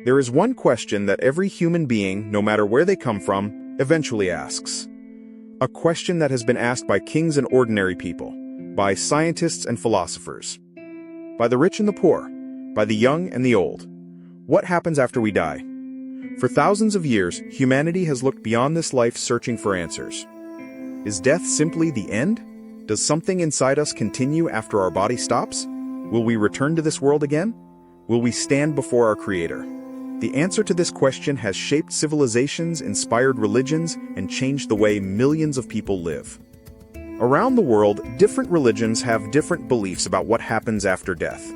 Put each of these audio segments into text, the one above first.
There is one question that every human being, no matter where they come from, eventually asks. A question that has been asked by kings and ordinary people, by scientists and philosophers, by the rich and the poor, by the young and the old. What happens after we die? For thousands of years, humanity has looked beyond this life searching for answers. Is death simply the end? Does something inside us continue after our body stops? Will we return to this world again? Will we stand before our Creator? The answer to this question has shaped civilizations, inspired religions, and changed the way millions of people live. Around the world, different religions have different beliefs about what happens after death.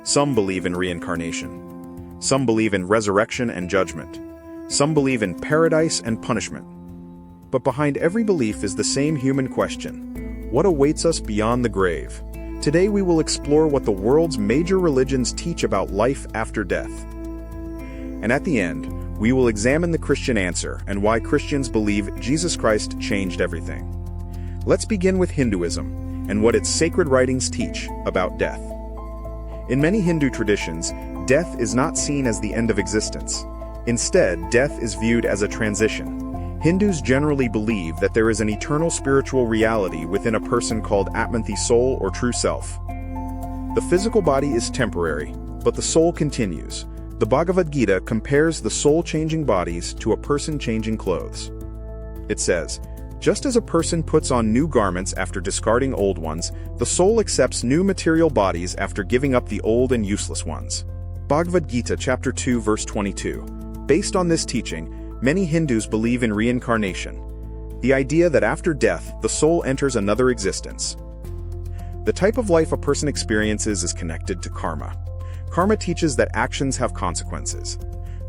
Some believe in reincarnation. Some believe in resurrection and judgment. Some believe in paradise and punishment. But behind every belief is the same human question: what awaits us beyond the grave? Today we will explore what the world's major religions teach about life after death. And at the end, we will examine the Christian answer and why Christians believe Jesus Christ changed everything. Let's begin with Hinduism and what its sacred writings teach about death. In many Hindu traditions, death is not seen as the end of existence. Instead, death is viewed as a transition. Hindus generally believe that there is an eternal spiritual reality within a person called Atman, the soul or true self. The physical body is temporary, but the soul continues. The Bhagavad Gita compares the soul-changing bodies to a person changing clothes. It says, just as a person puts on new garments after discarding old ones, the soul accepts new material bodies after giving up the old and useless ones. Bhagavad Gita chapter 2 verse 22. Based on this teaching, many Hindus believe in reincarnation, the idea that after death, the soul enters another existence. The type of life a person experiences is connected to karma. Karma teaches that actions have consequences.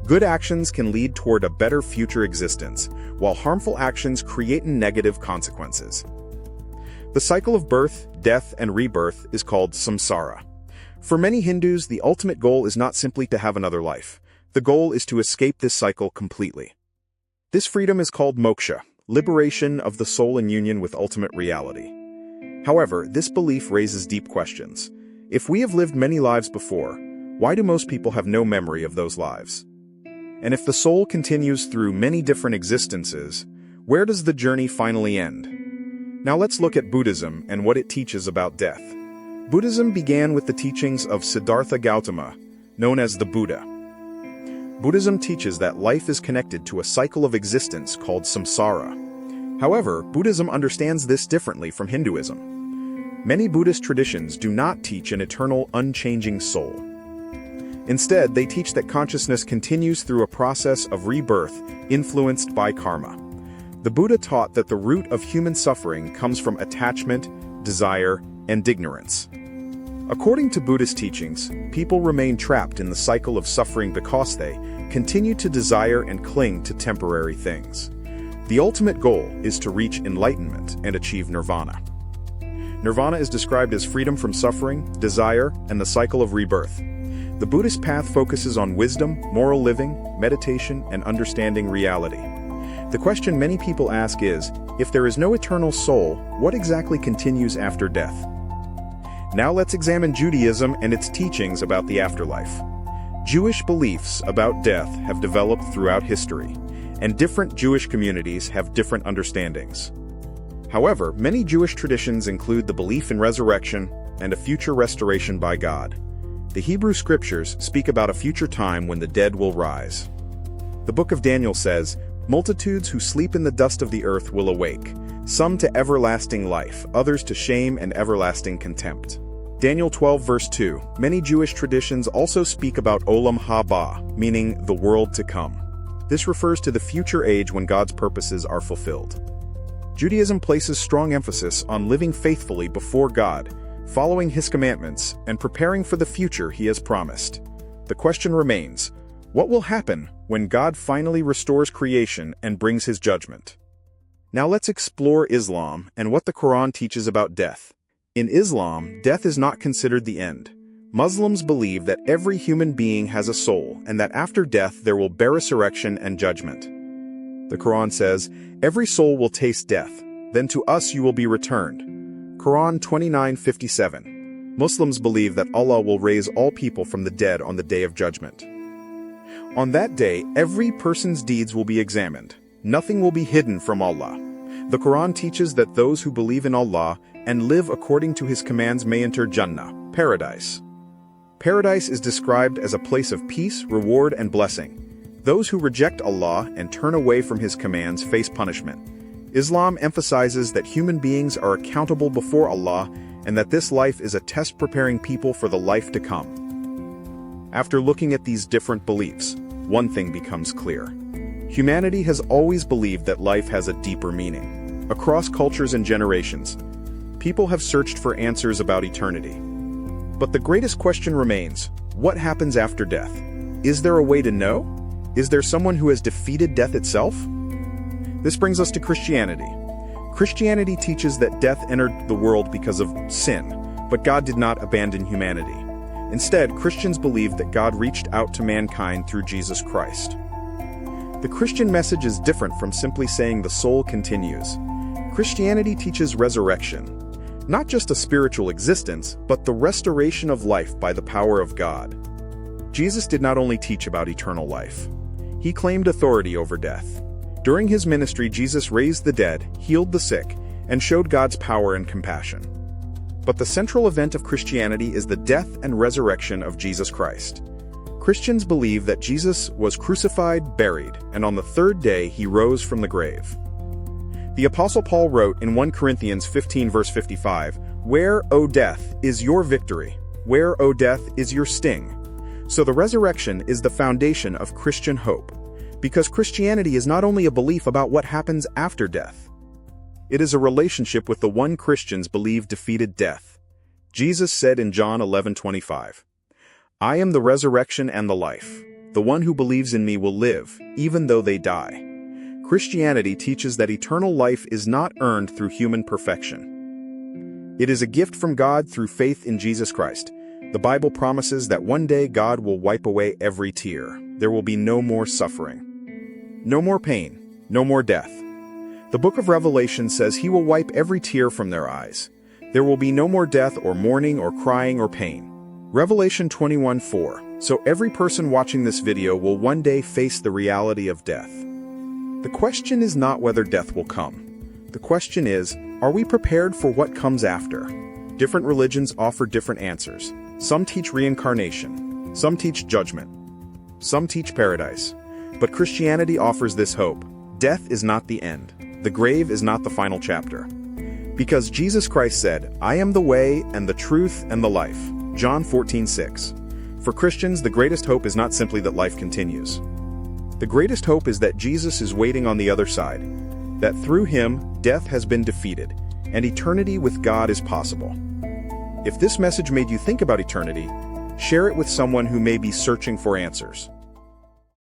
Good actions can lead toward a better future existence, while harmful actions create negative consequences. The cycle of birth, death, and rebirth is called samsara. For many Hindus, the ultimate goal is not simply to have another life. The goal is to escape this cycle completely. This freedom is called moksha, liberation of the soul in union with ultimate reality. However, this belief raises deep questions. If we have lived many lives before, why do most people have no memory of those lives? And if the soul continues through many different existences, where does the journey finally end? Now let's look at Buddhism and what it teaches about death. Buddhism began with the teachings of Siddhartha Gautama, known as the Buddha. Buddhism teaches that life is connected to a cycle of existence called samsara. However, Buddhism understands this differently from Hinduism. Many Buddhist traditions do not teach an eternal, unchanging soul. Instead, they teach that consciousness continues through a process of rebirth influenced by karma. The Buddha taught that the root of human suffering comes from attachment, desire, and ignorance. According to Buddhist teachings, people remain trapped in the cycle of suffering because they continue to desire and cling to temporary things. The ultimate goal is to reach enlightenment and achieve nirvana. Nirvana is described as freedom from suffering, desire, and the cycle of rebirth. The Buddhist path focuses on wisdom, moral living, meditation, and understanding reality. The question many people ask is, if there is no eternal soul, what exactly continues after death? Now let's examine Judaism and its teachings about the afterlife. Jewish beliefs about death have developed throughout history, and different Jewish communities have different understandings. However, many Jewish traditions include the belief in resurrection and a future restoration by God. The Hebrew scriptures speak about a future time when the dead will rise. The book of Daniel says, multitudes who sleep in the dust of the earth will awake, some to everlasting life, others to shame and everlasting contempt. Daniel 12 verse 2. Many Jewish traditions also speak about Olam Haba, meaning the world to come. This refers to the future age when God's purposes are fulfilled. Judaism places strong emphasis on living faithfully before God, following His commandments, and preparing for the future He has promised. The question remains, what will happen when God finally restores creation and brings His judgment? Now let's explore Islam and what the Quran teaches about death. In Islam, death is not considered the end. Muslims believe that every human being has a soul and that after death there will be resurrection and judgment. The Quran says, every soul will taste death, then to us you will be returned. Quran 29:57. Muslims believe that Allah will raise all people from the dead on the Day of Judgment. On that day, every person's deeds will be examined. Nothing will be hidden from Allah. The Quran teaches that those who believe in Allah and live according to His commands may enter Jannah, paradise. Paradise is described as a place of peace, reward, and blessing. Those who reject Allah and turn away from His commands face punishment. Islam emphasizes that human beings are accountable before Allah and that this life is a test preparing people for the life to come. After looking at these different beliefs, one thing becomes clear. Humanity has always believed that life has a deeper meaning. Across cultures and generations, people have searched for answers about eternity. But the greatest question remains, what happens after death? Is there a way to know? Is there someone who has defeated death itself? This brings us to Christianity. Christianity teaches that death entered the world because of sin, but God did not abandon humanity. Instead, Christians believe that God reached out to mankind through Jesus Christ. The Christian message is different from simply saying the soul continues. Christianity teaches resurrection, not just a spiritual existence, but the restoration of life by the power of God. Jesus did not only teach about eternal life. He claimed authority over death. During his ministry, Jesus raised the dead, healed the sick, and showed God's power and compassion. But the central event of Christianity is the death and resurrection of Jesus Christ. Christians believe that Jesus was crucified, buried, and on the third day he rose from the grave. The Apostle Paul wrote in 1 Corinthians 15 verse 55, "Where, O death, is your victory? Where, O death, is your sting?" So the resurrection is the foundation of Christian hope, because Christianity is not only a belief about what happens after death. It is a relationship with the one Christians believe defeated death. Jesus said in John 11:25, "I am the resurrection and the life. The one who believes in me will live, even though they die." Christianity teaches that eternal life is not earned through human perfection. It is a gift from God through faith in Jesus Christ. The Bible promises that one day God will wipe away every tear. There will be no more suffering. No more pain, no more death. The book of Revelation says He will wipe every tear from their eyes. There will be no more death or mourning or crying or pain. Revelation 21:4. So every person watching this video will one day face the reality of death. The question is not whether death will come. The question is, are we prepared for what comes after? Different religions offer different answers. Some teach reincarnation. Some teach judgment. Some teach paradise. But Christianity offers this hope. Death is not the end. The grave is not the final chapter. Because Jesus Christ said, "I am the way and the truth and the life." John 14:6. For Christians, the greatest hope is not simply that life continues. The greatest hope is that Jesus is waiting on the other side, that through Him, death has been defeated, and eternity with God is possible. If this message made you think about eternity, share it with someone who may be searching for answers.